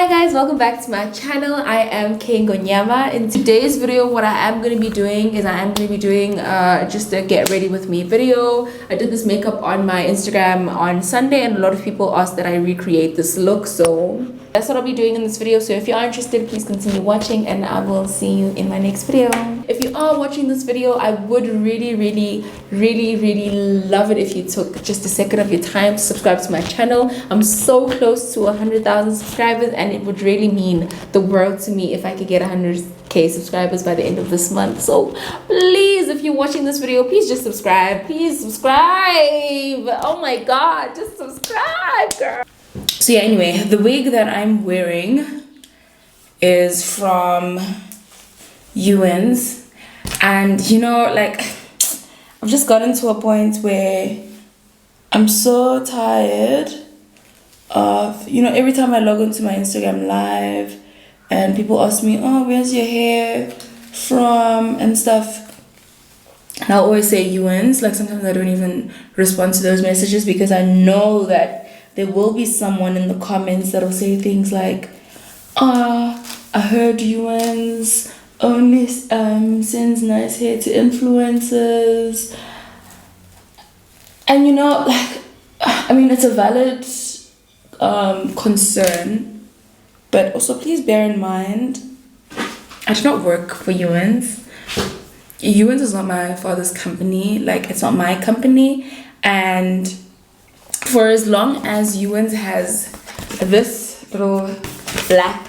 Hi guys, welcome back to my channel. I am Ngonyama. In today's video, what I am going to be doing is just a get ready with me video. I did this makeup on my Instagram on Sunday and a lot of people asked that I recreate this look, so that's what I'll be doing in this video. So if you are interested, please continue watching and I will see you in my next video. If you are watching this video, I would really love it if you took just a second of your time to subscribe to my channel. I'm so close to 100,000 subscribers and it would really mean the world to me if I could get 100k subscribers by the end of this month. So please, if you're watching this video, please just subscribe. Please subscribe. Oh my god, just subscribe, girl. So yeah, anyway, the wig that I'm wearing is from Ewan's, and you know, like, I've just gotten to a point where I'm so tired of, you know, every time I log into my Instagram live and people ask me, oh, where's your hair from and stuff, and I'll always say Ewan's. Like, sometimes I don't even respond to those messages because I know that there will be someone in the comments that'll say things like, I heard Ewan's only sends nice hair to influencers. And you know, like, I mean, it's a valid concern, but also please bear in mind, I do not work for Ewan's. Ewan's is not my father's company. Like, it's not my company. And for as long as Ewan's has this little black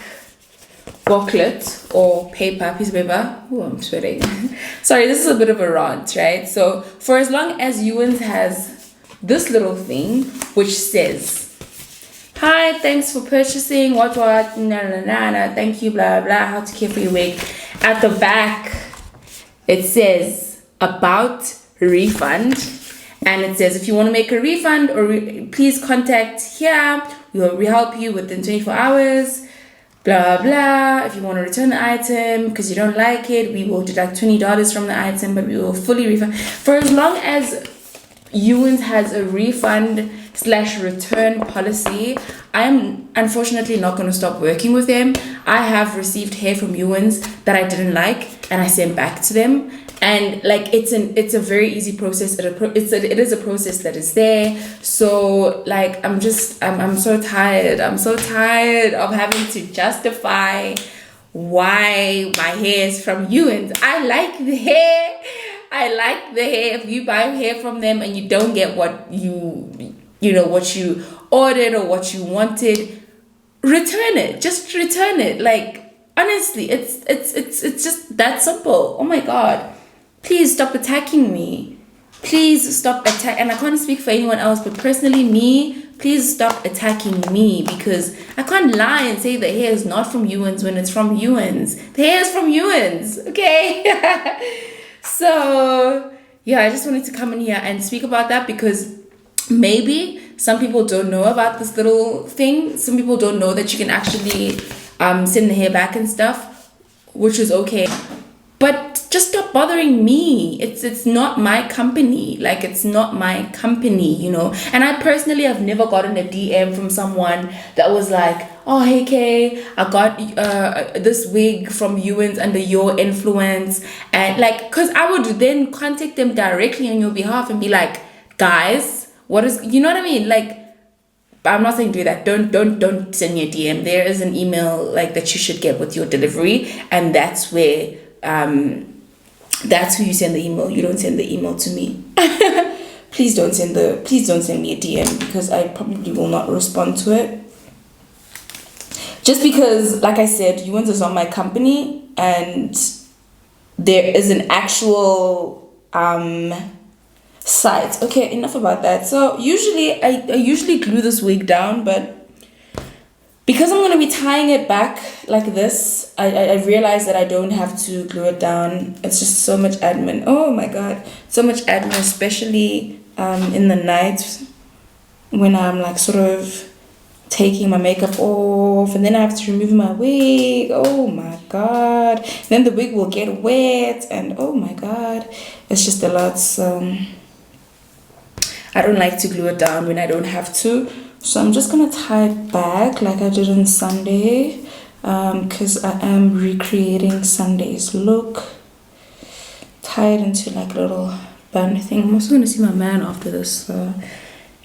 booklet or piece of paper. Oh, I'm sweating. Sorry, this is a bit of a rant, right? So for as long as Ewan's has this little thing which says, hi, thanks for purchasing, what, thank you, blah, blah, how to care for your wig. At the back, it says about refund. And it says, if you want to make a refund or please contact here, we will help you within 24 hours. Blah, blah. If you want to return the item because you don't like it, we will deduct $20 from the item, but we will fully refund. For as long as Ewan's has a refund/return policy, I'm unfortunately not going to stop working with them. I have received hair from Ewan's that I didn't like and I sent back to them. And like, it's a very easy process. It is a process that is there. So like, I'm so tired. I'm so tired of having to justify why my hair is from Ewan's. I like the hair. If you buy hair from them and you don't get what you ordered or what you wanted, return it. Just return it. Like, honestly, it's just that simple. Oh my god. Please stop attacking me. Please stop attacking. And I can't speak for anyone else, but personally, me, please stop attacking me, because I can't lie and say the hair is not from Ewan's when it's from Ewan's. The hair is from Ewan's, okay? So, yeah, I just wanted to come in here and speak about that because maybe some people don't know about this little thing. Some people don't know that you can actually send the hair back and stuff, which is okay. But just stop bothering me. It's not my company. Like, it's not my company, you know. And I personally have never gotten a DM from someone that was like, oh, hey Kay, I got this wig from Ewan's under your influence. And like, because I would then contact them directly on your behalf and be like, guys, what is, you know what I mean? Like, I'm not saying do that. Don't send me a DM. There is an email like that you should get with your delivery, and that's where that's who you send the email. You don't send the email to me. please don't send me a DM because I probably will not respond to it. Just because, like I said, Ewan's is not my company and there is an actual site. Okay, enough about that. So usually I usually glue this wig down, but because I'm going to be tying it back like this, I realized that I don't have to glue it down. It's just so much admin. Oh my god. So much admin, especially in the night when I'm like sort of taking my makeup off and then I have to remove my wig. Oh my god. Then the wig will get wet and oh my god. It's just a lot. So I don't like to glue it down when I don't have to. So I'm just gonna tie it back like I did on Sunday, because I am recreating Sunday's look. Tie it into like a little bun thing. I'm also gonna see my man after this, so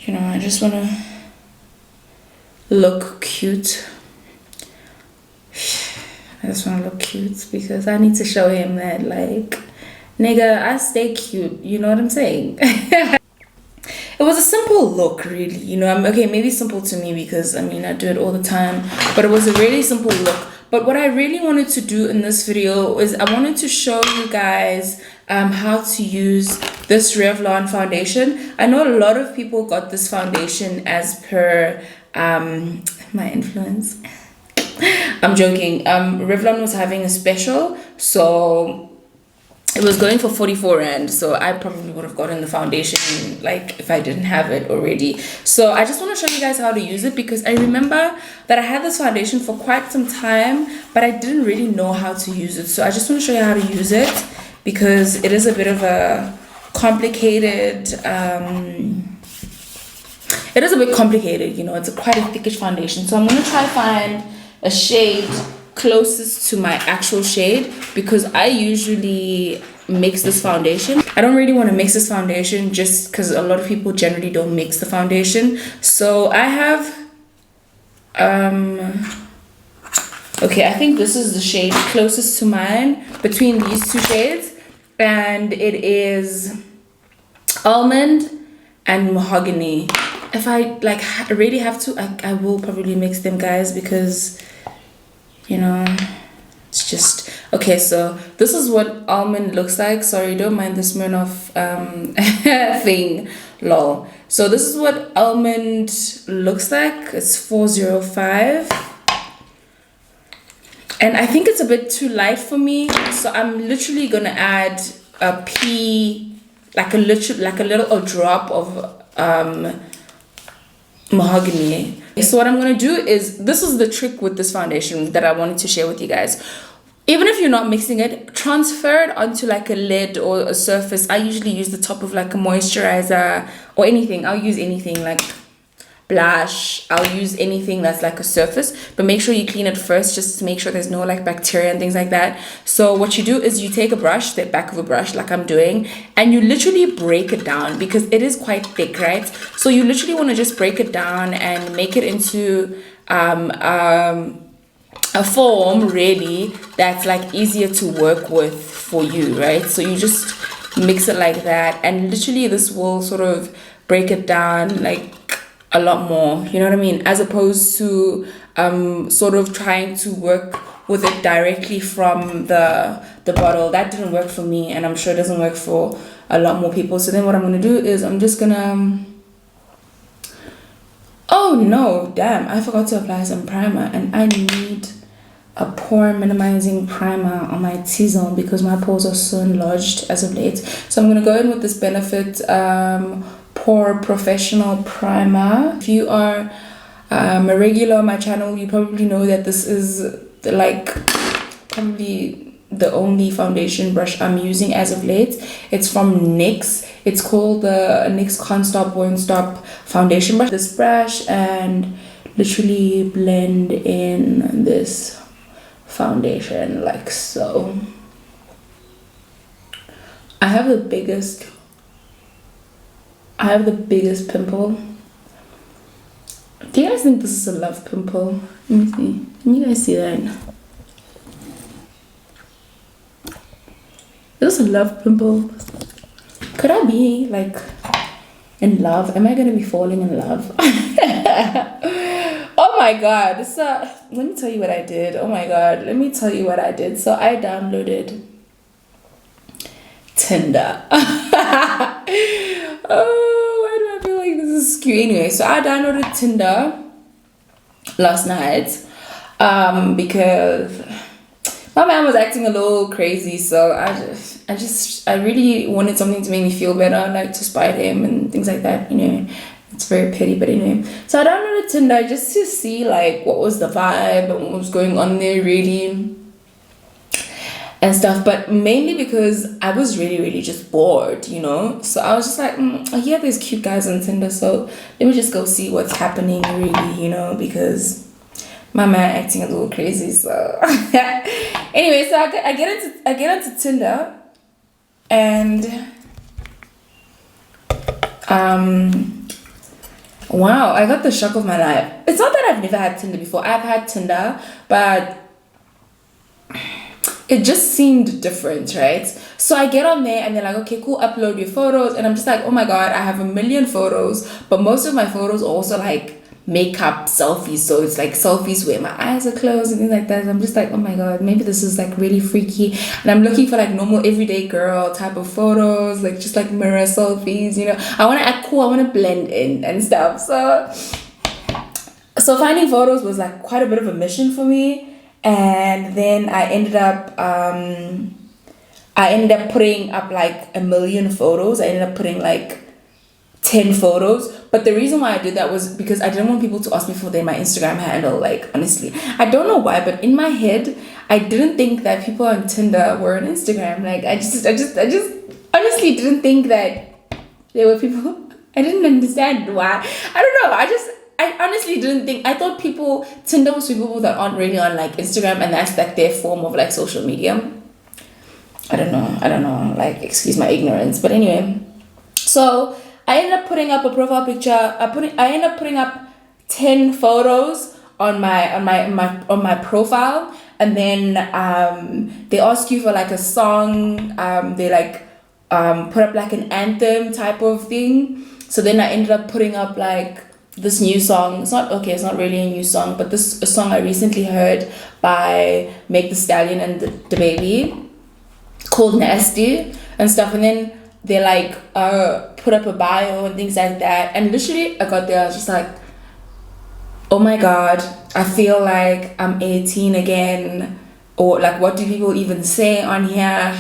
you know, I just wanna look cute. I just wanna look cute because I need to show him that, like, nigga, I stay cute, you know what I'm saying? It was a simple look, really, you know. Okay, maybe simple to me because I mean I do it all the time, but it was a really simple look. But what I really wanted to do in this video is I wanted to show you guys how to use this Revlon foundation. I know a lot of people got this foundation as per my influence. I'm joking. Revlon was having a special, so it was going for 44 rand, so I probably would have gotten the foundation like if I didn't have it already. So I just want to show you guys how to use it because I remember that I had this foundation for quite some time, but I didn't really know how to use it. So I just want to show you how to use it because it is a bit of a complicated it is a bit complicated, you know. It's quite a thickish foundation, so I'm going to try to find a shade closest to my actual shade because I usually mix this foundation. I don't really want to mix this foundation just because a lot of people generally don't mix the foundation. So I have okay, I think this is the shade closest to mine between these two shades, and it is Almond and Mahogany. If I like really have to, I will probably mix them, guys, because you know, it's just okay. So this is what Almond looks like. Sorry, don't mind the Smirnoff thing, lol. So this is what Almond looks like. It's 405, and I think it's a bit too light for me. So I'm literally gonna add a pea, like a little drop of Mahogany. So what I'm going to do is, this is the trick with this foundation that I wanted to share with you guys. Even if you're not mixing it, transfer it onto like a lid or a surface. I usually use the top of like a moisturizer or anything. I'll use anything like blush. I'll use anything that's like a surface, but make sure you clean it first just to make sure there's no like bacteria and things like that. So what you do is you take a brush, the back of a brush like I'm doing, and you literally break it down because it is quite thick, right? So you literally want to just break it down and make it into a form really that's like easier to work with for you, right? So you just mix it like that, and literally this will sort of break it down like a lot more, you know what I mean, as opposed to sort of trying to work with it directly from the bottle. That didn't work for me, and I'm sure it doesn't work for a lot more people. So then what I'm gonna do is I'm just gonna oh no, damn, I forgot to apply some primer, and I need a pore minimizing primer on my T-zone because my pores are so enlarged as of late. So I'm gonna go in with this Benefit Pore Professional Primer. If you are a regular on my channel, you probably know that this is like probably the only foundation brush I'm using as of late. It's from NYX. It's called the NYX Can't Stop Won't Stop foundation brush. This brush and literally blend in this foundation like so. I have the biggest pimple. Do you guys think this is a love pimple? Let me see. Can you guys see that? Is this a love pimple? Could I be like in love? Am I gonna be falling in love? Oh my god. So let me tell you what I did. Oh my god. Let me tell you what I did. So I downloaded Tinder. Oh, why do I feel like this is cute? Anyway, so I downloaded Tinder last night because my man was acting a little crazy. So I really wanted something to make me feel better, like to spite him and things like that, you know. It's very petty, but anyway. So I downloaded Tinder just to see like what was the vibe and what was going on there really. and stuff, but mainly because I was really, really just bored, you know. So I was just like, I hear there's cute guys on Tinder, so let me just go see what's happening, really, you know, because my man acting a little crazy. So anyway, so I get into Tinder, and wow, I got the shock of my life. It's not that I've never had Tinder before. I've had Tinder, but it just seemed different, right? So I get on there and they're like, okay, cool, upload your photos. And I'm just like, oh my God, I have a million photos, but most of my photos are also like makeup selfies. So it's like selfies where my eyes are closed and things like that. And I'm just like, oh my God, maybe this is like really freaky. And I'm looking for like normal everyday girl type of photos, like just like mirror selfies, you know. I want to act cool, I want to blend in and stuff. So finding photos was like quite a bit of a mission for me. And then I ended up putting up like a million photos. I ended up putting like 10 photos. But the reason why I did that was because I didn't want people to ask me for my Instagram handle. Like, honestly, I don't know why, but in my head, I didn't think that people on Tinder were on Instagram. Like, I just honestly didn't think that there were people. I didn't understand why. I don't know. I honestly didn't think. I thought Tinder was for people that aren't really on like Instagram, and that's like their form of like social media. I don't know. Like, excuse my ignorance, but anyway. So I ended up putting up a profile picture. I ended up putting up 10 photos on my profile, and then they ask you for like a song. They like put up like an anthem type of thing. So then I ended up putting up like this new song. It's not really a new song, but a song I recently heard by Meg The Stallion and the Baby, called Nasty and stuff. And then they like put up a bio and things like that. And literally I got there, I was just like, oh my God, I feel like I'm 18 again. Or like, what do people even say on here?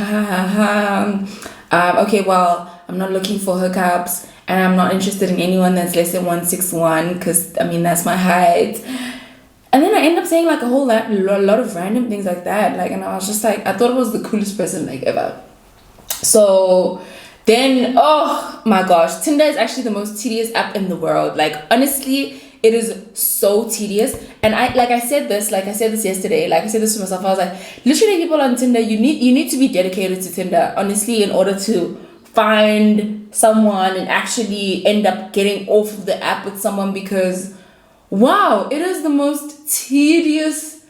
Okay, well, I'm not looking for hookups, and I'm not interested in anyone that's less than 161, because I mean that's my height. And then I end up saying like a lot of random things like that, like, and I was just like, I thought it was the coolest person like ever. So then, oh my gosh, Tinder is actually the most tedious app in the world. Like, honestly, it is so tedious. And I said this yesterday, like I said this to myself, I was like, literally people on Tinder, you need to be dedicated to Tinder, honestly, in order to find someone and actually end up getting off of the app with someone, because wow, it is the most tedious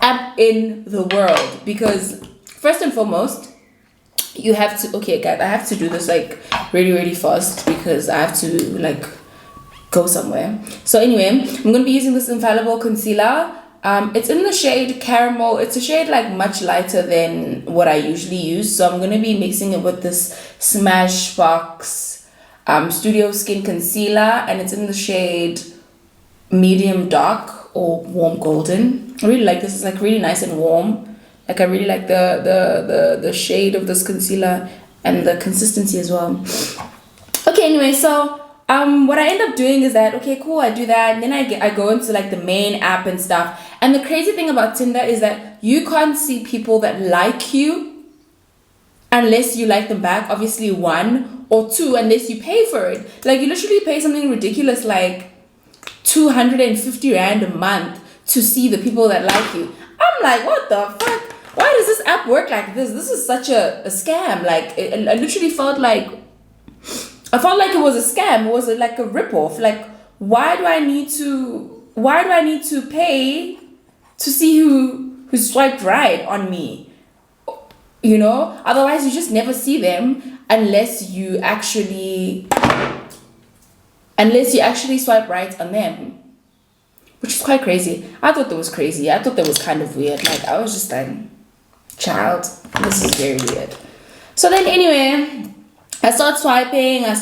app in the world. Because first and foremost, you have to, okay guys, I have to do this like really, really fast because I have to like go somewhere. So anyway, I'm going to be using this Infallible concealer. It's in the shade Caramel. It's a shade like much lighter than what I usually use. So I'm going to be mixing it with this Smashbox Studio Skin Concealer. And it's in the shade Medium Dark or Warm Golden. I really like this. It's like really nice and warm. Like I really like the shade of this concealer and the consistency as well. Okay, anyway, so what I end up doing is that, okay, cool, I do that, and then I go into like the main app and stuff. And the crazy thing about Tinder is that you can't see people that like you unless you like them back, obviously, 1, or 2, unless you pay for it. Like, you literally pay something ridiculous like 250 Rand a month to see the people that like you. I'm like, what the fuck? Why does this app work like this? This is such a scam. Like, I literally felt like it was a scam. It was like a ripoff. Like, why do I need to pay to see who swiped right on me? You know? Otherwise, you just never see them unless you actually swipe right on them. Which is quite crazy. I thought that was crazy. I thought that was kind of weird. Like, I was just like, child, this is very weird. So then anyway, I start swiping, and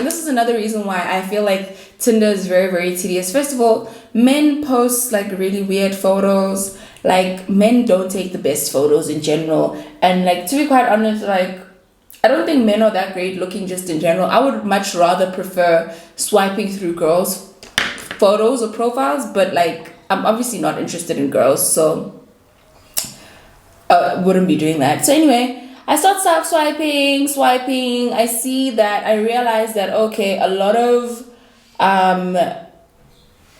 this is another reason why I feel like Tinder is very, very tedious. First of all, men post like really weird photos. Like, men don't take the best photos in general. And like, to be quite honest, like, I don't think men are that great looking just in general. I would much rather prefer swiping through girls' photos or profiles, but like, I'm obviously not interested in girls, so wouldn't be doing that. So anyway, I start swiping. I see that, I realize that, okay, a lot of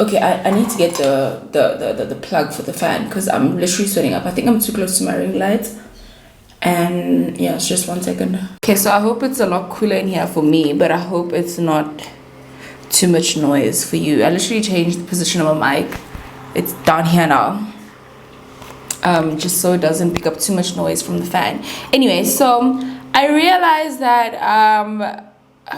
okay, I need to get the plug for the fan because I'm literally sweating up. I think I'm too close to my ring light. And yeah, it's just 1 second. Okay, so I hope it's a lot cooler in here for me, but I hope it's not too much noise for you. I literally changed the position of my mic. It's down here now. Just so it doesn't pick up too much noise from the fan. Anyway, so I realized that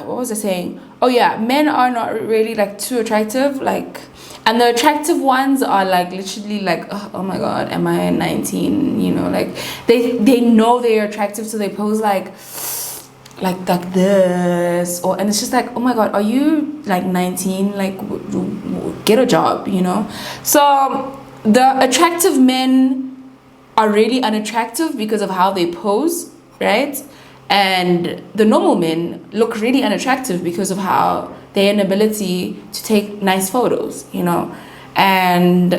what was I saying? Oh yeah, men are not really like too attractive, like, and the attractive ones are like literally like, oh my god, am I 19? You know, like they know they're attractive, so they pose like this, or, and it's just like, oh my god, are you like 19? Like, get a job, you know? So the attractive men are really unattractive because of how they pose, right? And the normal men look really unattractive because of how their inability to take nice photos, you know? And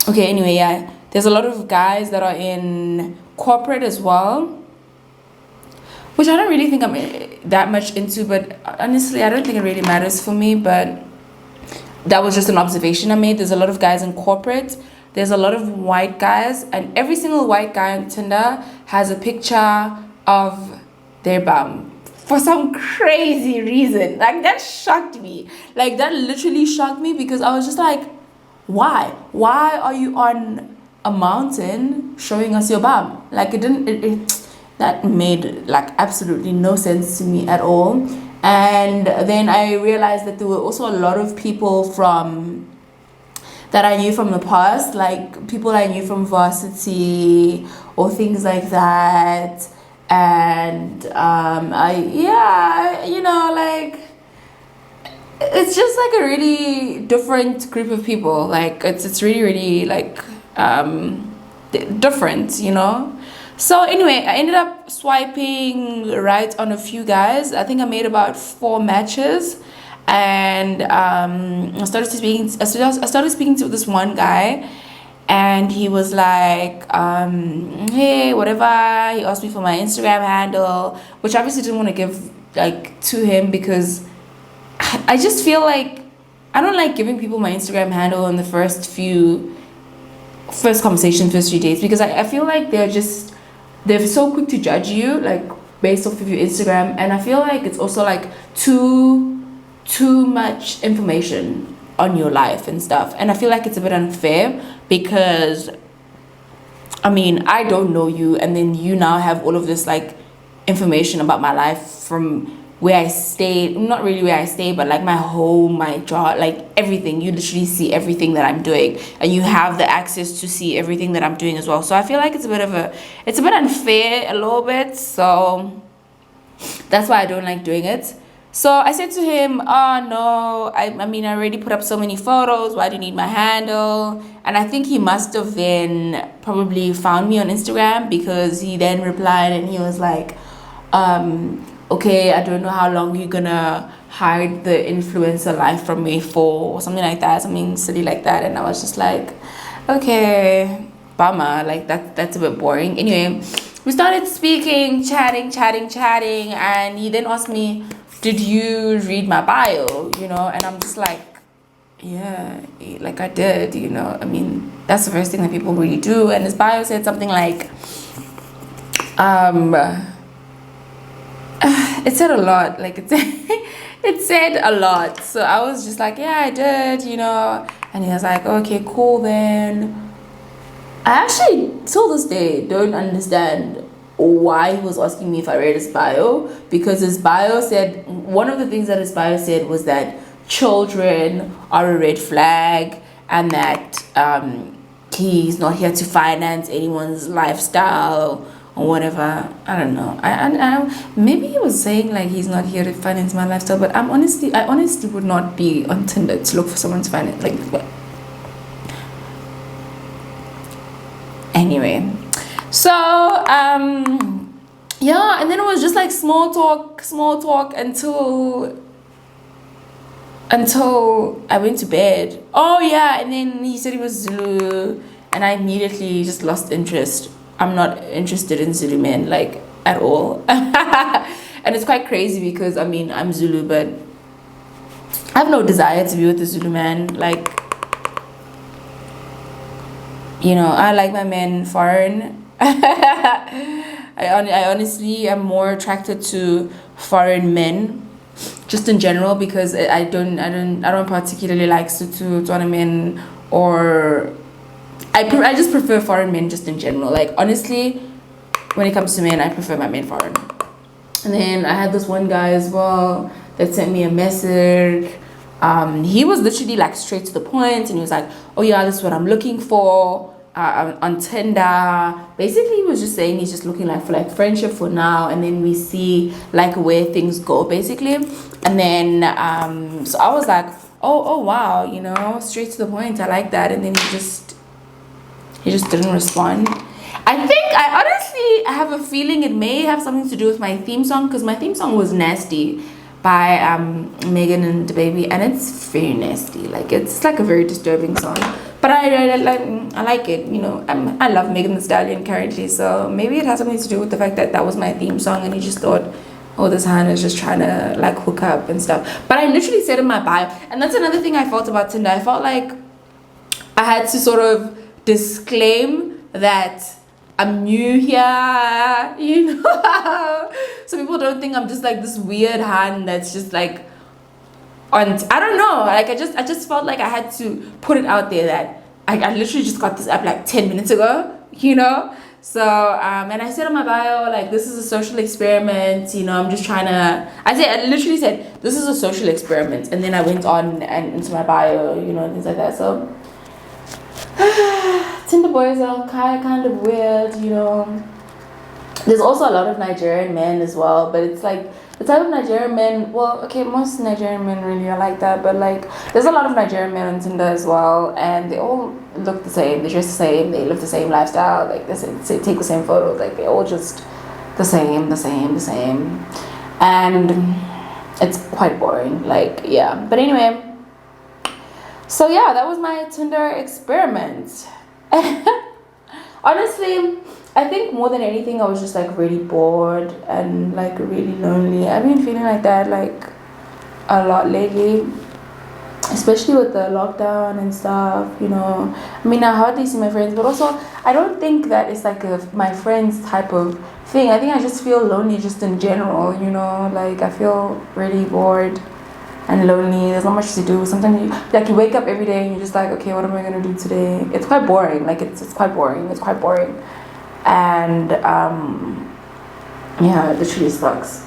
okay, anyway, yeah, there's a lot of guys that are in corporate as well, which I don't really think I'm that much into, but honestly, I don't think it really matters for me. But that was just an observation I made. There's a lot of guys in corporate. There's a lot of white guys, and every single white guy on Tinder has a picture of their bum for some crazy reason. Like, that shocked me. Like, that literally shocked me because I was just like, why? Why are you on a mountain showing us your bum? Like, that made like absolutely no sense to me at all. And then I realized that there were also a lot of people that I knew from the past, like people I knew from varsity or things like that. And you know, like, it's just like a really different group of people. Like, it's really like different, you know. So anyway, I ended up swiping right on a few guys. I think I made about 4 matches. And I started speaking to this one guy, and he was like, hey, whatever. He asked me for my Instagram handle, which I obviously didn't want to give like to him because I just feel like I don't like giving people my Instagram handle in the first few dates, because I feel like they're so quick to judge you, like, based off of your Instagram. And I feel like it's also like too much information on your life and stuff, and I feel like it's a bit unfair because I mean, I don't know you, and then you now have all of this like information about my life from where I stay, not really where I stay, but like my home, my job, like everything. You literally see everything that I'm doing, and you have the access to see everything that I'm doing as well. So I feel like it's a bit unfair a little bit, so that's why I don't like doing it. So I said to him, oh no, I mean, I already put up so many photos, why do you need my handle? And I think he must have then probably found me on Instagram, because he then replied and he was like, okay, I don't know how long you're gonna hide the influencer life from me for, or something like that, something silly like that. And I was just like, okay, bummer, like that's a bit boring. Anyway, we started speaking, chatting, and he then asked me, did you read my bio, you know? And I'm just like, yeah, like I did, you know? I mean, that's the first thing that people really do. And his bio said something like, it said a lot, like it said a lot. So I was just like, yeah, I did, you know? And he was like, okay, cool then. I actually, till this day, don't understand why he was asking me if I read his bio, because his bio said, one of the things that his bio said was that children are a red flag, and that he's not here to finance anyone's lifestyle or whatever. I don't know. I maybe he was saying like he's not here to finance my lifestyle, but I honestly would not be on Tinder to look for someone to finance, like, what? Anyway, so yeah, and then it was just like small talk until I went to bed. Oh yeah, and then he said he was Zulu, and I immediately just lost interest. I'm not interested in Zulu men, like, at all. And it's quite crazy because I mean I'm Zulu, but I have no desire to be with a Zulu man. Like, you know, I like my men foreign. I honestly am more attracted to foreign men, just in general, because I don't particularly like Tswana men, or I just prefer foreign men just in general. Like, honestly, when it comes to men, I prefer my men foreign. And then I had this one guy as well that sent me a message. He was literally like straight to the point, and he was like, "Oh yeah, this is what I'm looking for on Tinder." Basically, he was just saying he's just looking like for like friendship for now, and then we see like where things go, basically. And then so I was like, "Oh wow, you know, straight to the point. I like that." And then he just didn't respond. I honestly have a feeling it may have something to do with my theme song, because my theme song was Nasty by Megan and the Baby, and it's very nasty. Like, it's like a very disturbing song, but I like it, you know. I love Megan Thee Stallion currently, so maybe it has something to do with the fact that that was my theme song, and he just thought, oh, this hand is just trying to like hook up and stuff. But I literally said in my bio, and that's another thing I felt about Tinder. I felt like I had to sort of disclaim that I'm new here, you know, so people don't think I'm just like this weird hand that's just like on. I don't know, like I just felt like I had to put it out there that I literally just got this app like 10 minutes ago, you know. So and I said on my bio, like, this is a social experiment, you know. I'm just trying to, I literally said this is a social experiment, and then I went on and into my bio, you know, and things like that. So Tinder boys are kind of weird, you know. There's also a lot of Nigerian men as well, but it's like the type of Nigerian men, well, okay, most Nigerian men really are like that, but like there's a lot of Nigerian men on Tinder as well, and they all look the same, they dress the same, they live the same lifestyle, like they take the same photos, like they're all just the same, and it's quite boring, like, yeah. But anyway, so yeah, that was my Tinder experiment. Honestly, I think more than anything, I was just like really bored and like really lonely. I've been feeling like that like a lot lately, especially with the lockdown and stuff, you know. I mean, I hardly see my friends, but also I don't think that it's like my friends type of thing. I think I just feel lonely just in general, you know. Like, I feel really bored and lonely. There's not much to do. Sometimes you wake up every day and you're just like, okay, what am I gonna do today? It's quite boring. Like, it's quite boring. It's quite boring. And yeah, it literally sucks.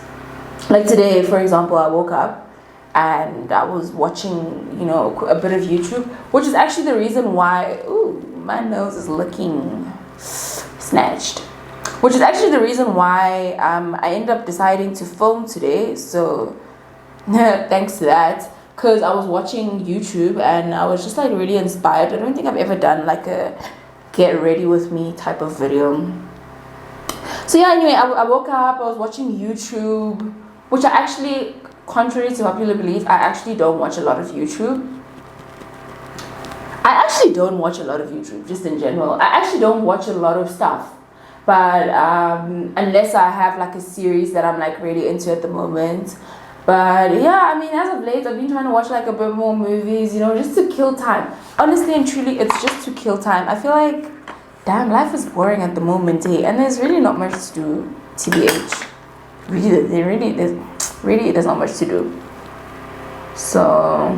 Like today, for example, I woke up and I was watching, you know, a bit of YouTube, which is actually the reason why, ooh, my nose is looking snatched, which is actually the reason why I ended up deciding to film today. So thanks to that, because I was watching YouTube and I was just like really inspired. I don't think I've ever done like a get ready with me type of video. So yeah, anyway, I woke up, I was watching YouTube, which I actually, contrary to popular belief, I actually don't watch a lot of YouTube. I actually don't watch a lot of YouTube, just in general. I actually don't watch a lot of stuff, but unless I have like a series that I'm like really into at the moment. But yeah, I mean, as of late, I've been trying to watch like a bit more movies, you know, just to kill time. Honestly and truly, it's just to kill time. I feel like, damn, life is boring at the moment, eh? And there's really not much to do, TBH. Really, there's not much to do. So,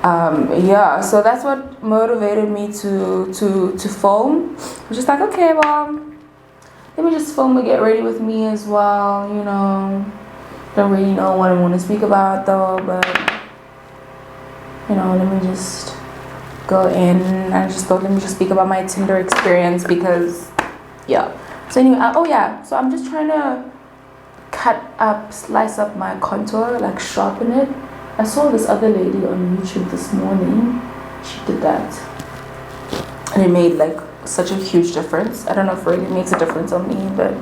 yeah, so that's what motivated me to film. I was just like, okay, well, let me just film and get ready with me as well, you know. Don't really know what I want to speak about though, but you know, let me just go in. I just thought, let me just speak about my Tinder experience, because yeah. So anyway, oh yeah, so I'm just trying to slice up my contour, like sharpen it. I saw this other lady on YouTube this morning. She did that, and it made like such a huge difference. I don't know if it really makes a difference on me, but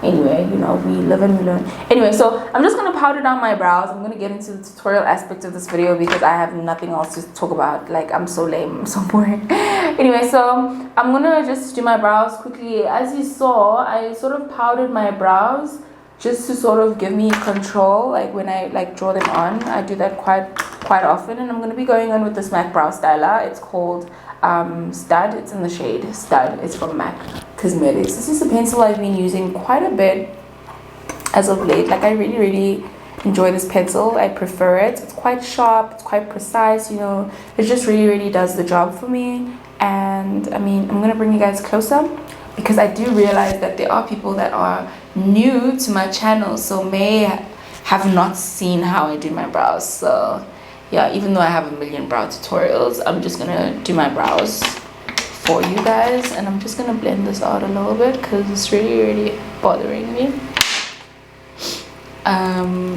Anyway, you know, we live and we learn. Anyway, so I'm just gonna powder down my brows. I'm gonna get into the tutorial aspect of this video because I have nothing else to talk about. Like, I'm so lame, I'm so boring. Anyway, so I'm gonna just do my brows quickly. As you saw, I sort of powdered my brows just to sort of give me control. Like when I like draw them on, I do that quite often. And I'm gonna be going on with this MAC brow styler. It's called Stud. It's in the shade Stud. It's from MAC Cosmetics. This is a pencil I've been using quite a bit as of late. Like, I really enjoy this pencil. I prefer it. It's quite sharp, it's quite precise, you know. It just really does the job for me. And I mean, I'm gonna bring you guys closer because I do realize that there are people that are new to my channel, so may have not seen how I do my brows. So yeah, even though I have a million brow tutorials, I'm just gonna do my brows for you guys. And I'm just gonna blend this out a little bit because it's really bothering me.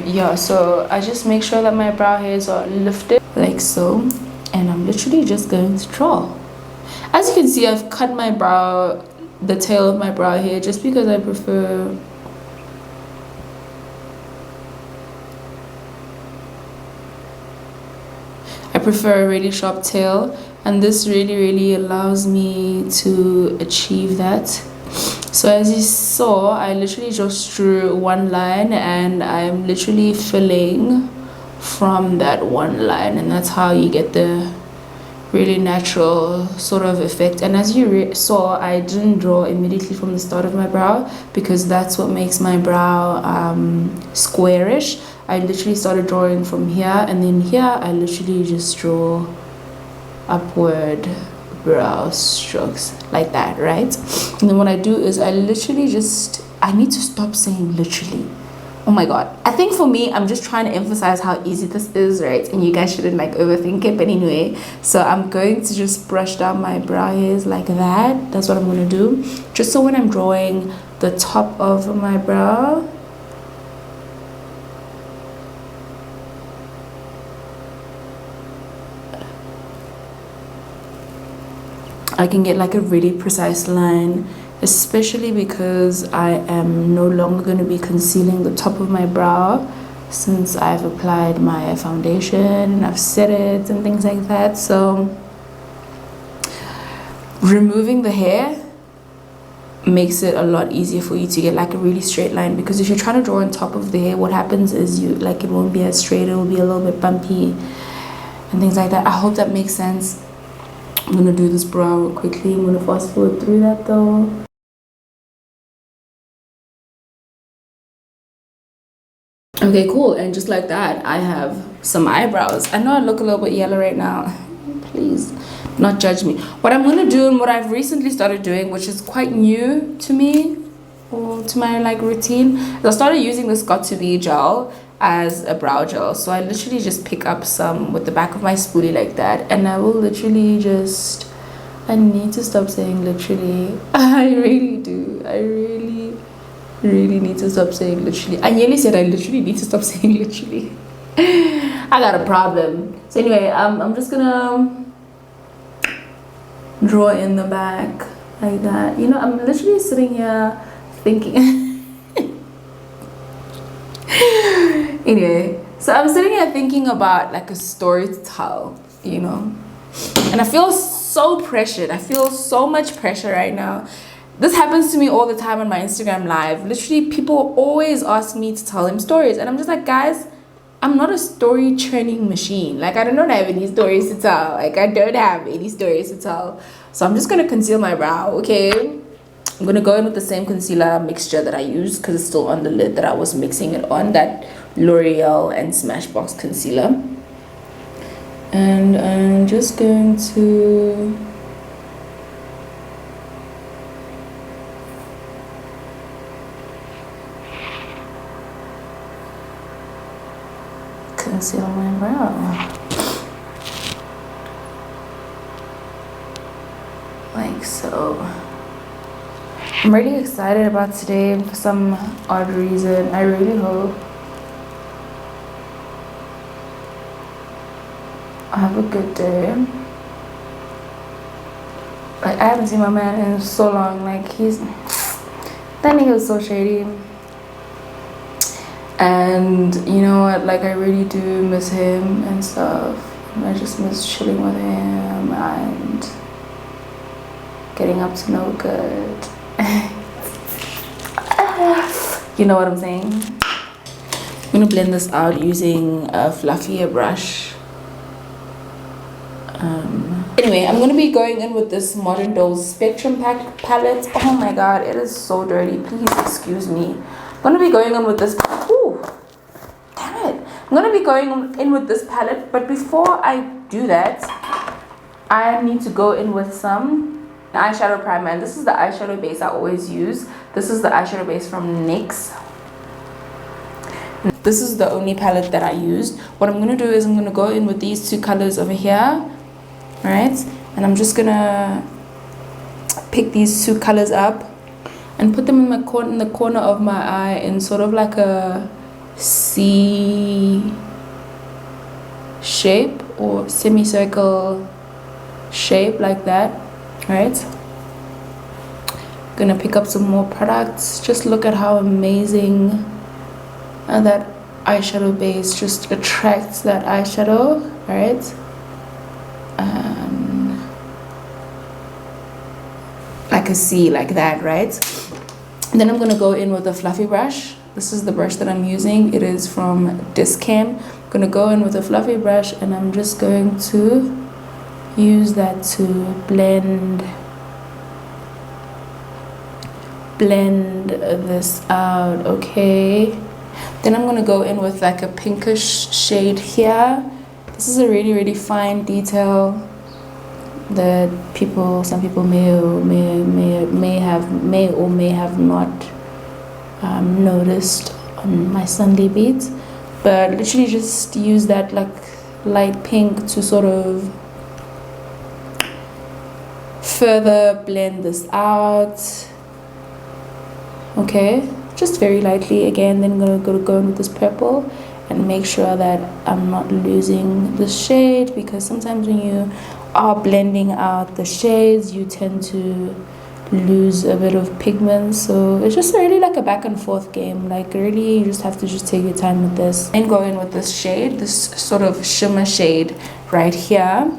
Yeah, so I just make sure that my brow hairs are lifted like so, and I'm literally just going to draw. As you can see, I've cut my brow, the tail of my brow hair, just because I prefer a really sharp tail, and this really allows me to achieve that. So as you saw, I literally just drew one line and I'm literally filling from that one line, and that's how you get the really natural sort of effect. And as you saw, I didn't draw immediately from the start of my brow because that's what makes my brow squarish. I literally started drawing from here, and then here I literally just draw upward brow strokes like that, right? And then what I do is I literally just, I need to stop saying literally. Oh my god, I think for me, I'm just trying to emphasize how easy this is, right? And you guys shouldn't like overthink it. But anyway, so I'm going to just brush down my brow hairs like that. That's what I'm going to do, just so when I'm drawing the top of my brow, I can get like a really precise line, especially because I am no longer going to be concealing the top of my brow since I've applied my foundation and I've set it and things like that. So removing the hair makes it a lot easier for you to get like a really straight line, because if you're trying to draw on top of the hair, what happens is you like, it won't be as straight, it will be a little bit bumpy and things like that. I hope that makes sense. I'm gonna do this brow quickly. I'm gonna fast forward through that though. Okay, cool. And just like that, I have some eyebrows. I know I look a little bit yellow right now. Please not judge me. What I'm gonna do, and what I've recently started doing, which is quite new to me or to my like routine, is I started using this Got2b gel as a brow gel. So I literally just pick up some with the back of my spoolie like that, and I will literally just, I need to stop saying literally. I really do. I really need to stop saying literally. I nearly said I literally need to stop saying literally. I got a problem. So anyway, I'm just gonna draw in the back like that. You know, I'm literally sitting here thinking. Anyway, so I'm sitting here thinking about like a story to tell, you know, and I feel so pressured. I feel so much pressure right now. This happens to me all the time on my Instagram live. Literally, people always ask me to tell them stories, and I'm just like, guys, I'm not a story churning machine. Like, I don't have any stories to tell. Like, I don't have any stories to tell. So I'm just gonna conceal my brow, okay? I'm gonna go in with the same concealer mixture that I used because it's still on the lid that I was mixing it on, that L'Oreal and Smashbox concealer. And I'm just going to conceal my brow like so. I'm really excited about today for some odd reason. I really hope I have a good day. Like, I haven't seen my man in so long. Like, he's That nigga was so shady. And you know what, like I really do miss him and stuff. And I just miss chilling with him and getting up to no good. You know what I'm saying? I'm gonna blend this out using a fluffier brush. Anyway, I'm gonna be going in with this Modern Dolls Spectrum palette. Oh my god, it is so dirty. Please excuse me. I'm gonna be going in with this. Ooh, damn it. I'm gonna be going in with this palette, but before I do that, I need to go in with some eyeshadow primer. And this is the eyeshadow base I always use. This is the eyeshadow base from NYX. This is the only palette that I used. What I'm gonna do is I'm gonna go in with these two colors over here. Right, and I'm just gonna pick these two colors up and put them in the corner of my eye in sort of like a C shape or semicircle shape, like that. Right, gonna pick up some more products. Just look at how amazing that eyeshadow base just attracts that eyeshadow. Right, like a C, like that, right? And then I'm gonna go in with a fluffy brush. This is the brush that I'm using. It is from Discam. I'm gonna go in with a fluffy brush and I'm just going to use that to blend this out. Okay, then I'm gonna go in with like a pinkish shade here. This is a really fine detail that some people may or may have not noticed on my Sunday beads, but literally just use that like light pink to sort of further blend this out. Okay, just very lightly again. Then I'm gonna go in with this purple and make sure that I'm not losing the shade, because sometimes when you are blending out the shades you tend to lose a bit of pigment. So it's just really like a back and forth game. Like really you just have to just take your time with this and go in with this shade, this sort of shimmer shade right here.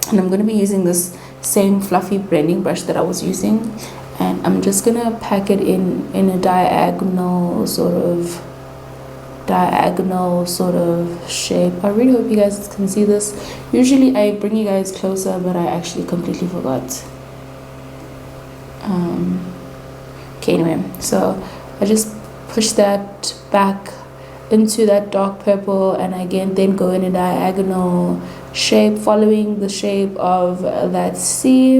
And I'm going to be using this same fluffy blending brush that I was using, and I'm just gonna pack it in a diagonal sort of shape. I really hope you guys can see this. Usually I bring you guys closer, but I actually completely forgot. Okay, anyway, so I just push that back into that dark purple, and again then go in a diagonal shape following the shape of that C.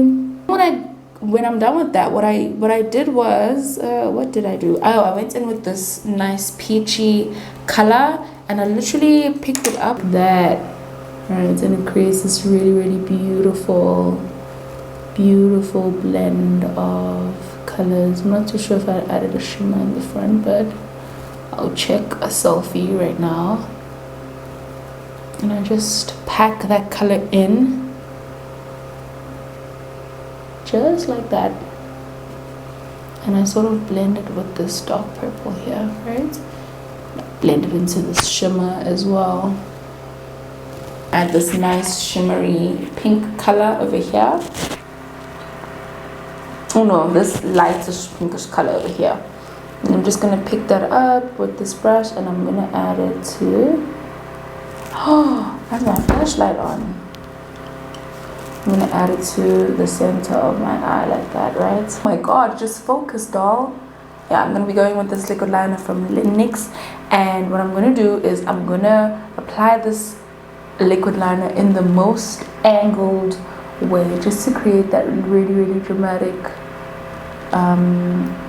When I'm done with that, what I did was what did I do? Oh, I went in with this nice peachy color, and I literally picked it up that, right, and it creates this really beautiful blend of colors. I'm not too sure if I added a shimmer in the front, but I'll check a selfie right now. And I just pack that color in just like that, and I sort of blend it with this dark purple here, right? Blend it into this shimmer as well. Add this nice shimmery pink color over here. Oh no, this lightish pinkish color over here. And I'm just gonna pick that up with this brush, and I'm gonna add it to, oh, I have my flashlight on. I'm gonna add it to the center of my eye like that, right? Oh my god, just focus, doll. Yeah, I'm gonna be going with this liquid liner from NYX, and what I'm gonna do is I'm gonna apply this liquid liner in the most angled way, just to create that really dramatic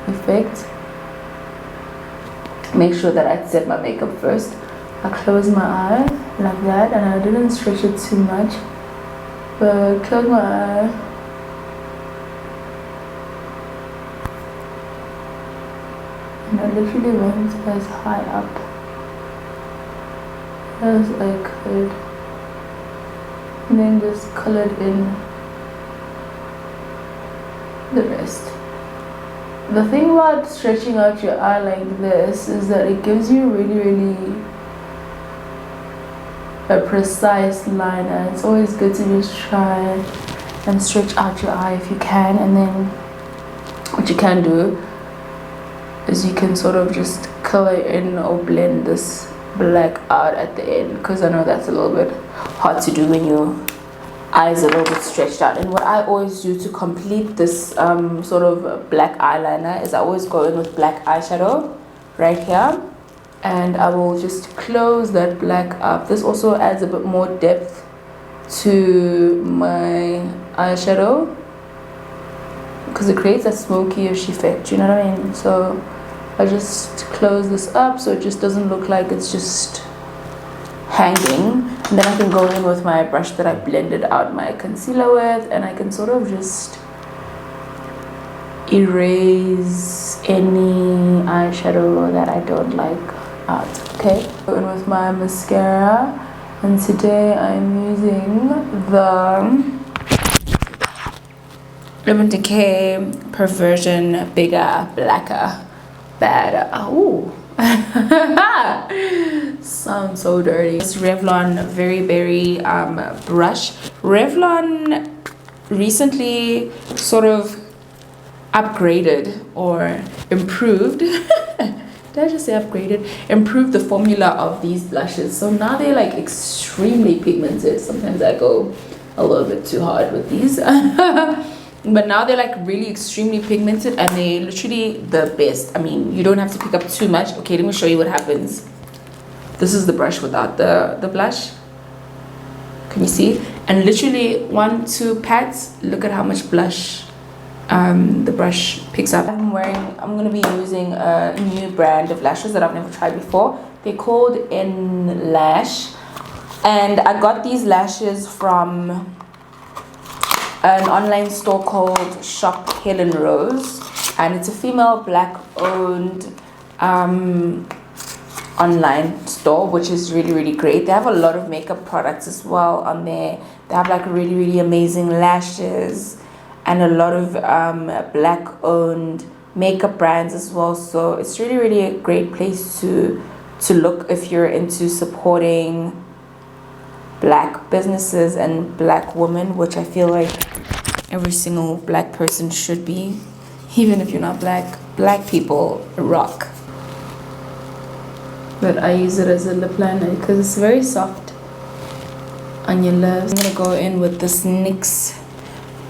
effect. Make sure that I set my makeup first. I close my eye like that, and I didn't stretch it too much, but close my eye. And I literally went as high up as I could, and then just colored in the rest. The thing about stretching out your eye like this is that it gives you really a precise line, and it's always good to just try and stretch out your eye if you can. And then what you can do is you can sort of just color in or blend this black out at the end, because I know that's a little bit hard to do when your eyes are a little bit stretched out. And what I always do to complete this sort of black eyeliner is I always go in with black eyeshadow right here, and I will just close that black up. This also adds a bit more depth to my eyeshadow because it creates a smoky-ish effect, you know what I mean? So I just close this up so it just doesn't look like it's just hanging. And then I can go in with my brush that I blended out my concealer with, and I can sort of just erase any eyeshadow that I don't like out. Okay, go in with my mascara, and today I'm using the Urban Decay Perversion Bigger, Blacker, Badder. Oh, sounds so dirty. This Revlon Very Berry brush. Revlon recently sort of upgraded or improved did I just say upgraded? Improved the formula of these blushes. So now they're like extremely pigmented. Sometimes I go a little bit too hard with these. But now they're like really extremely pigmented, and they're literally the best. I mean, you don't have to pick up too much. Okay, let me show you what happens. This is the brush without the blush. Can you see? And literally 1-2 pats, look at how much blush the brush picks up. I'm gonna be using a new brand of lashes that I've never tried before. They're called N Lash, and I got these lashes from an online store called Shop Helen Rose, and it's a female black owned online store, which is really great. They have a lot of makeup products as well on there. They have like really amazing lashes and a lot of black owned makeup brands as well. So it's really a great place to look if you're into supporting black businesses and black women, which I feel like every single black person should be. Even if you're not black people rock. But I use it as a lip liner because it's very soft on your lips. I'm gonna go in with this NYX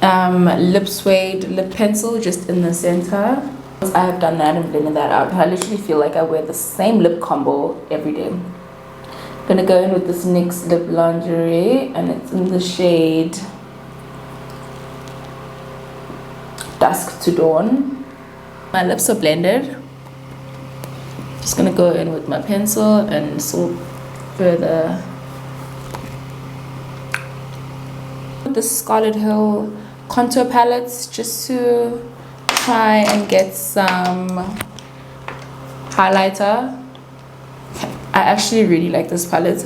lip suede lip pencil just in the center. I have done that and blended that out. I literally feel like I wear the same lip combo every day. I'm gonna go in with this NYX lip lingerie, and it's in the shade Dusk to Dawn. My lips are blended. Just gonna go in with my pencil and sort further. The Scarlet Hill contour palettes just to try and get some highlighter. I actually really like this palette.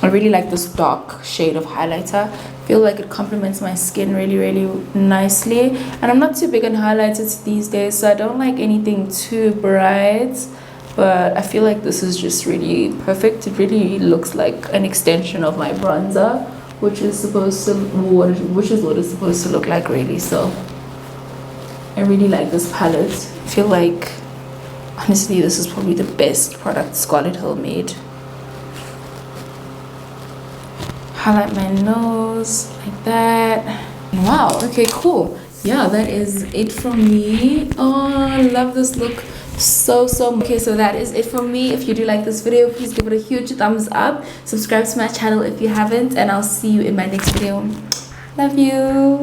I really like this dark shade of highlighter. I feel like it complements my skin really nicely, and I'm not too big on highlighters these days, so I don't like anything too bright, but I feel like this is just really perfect. It really looks like an extension of my bronzer, which is what it's supposed to look like, really. So I really like this palette. I feel like honestly this is probably the best product Scarlet Hill made. Highlight my nose like that. Wow, okay, cool. Yeah, that is it from me. Oh, I love this look so much. Okay, so that is it from me. If you do like this video, please give it a huge thumbs up. Subscribe to my channel if you haven't, and I'll see you in my next video. Love you.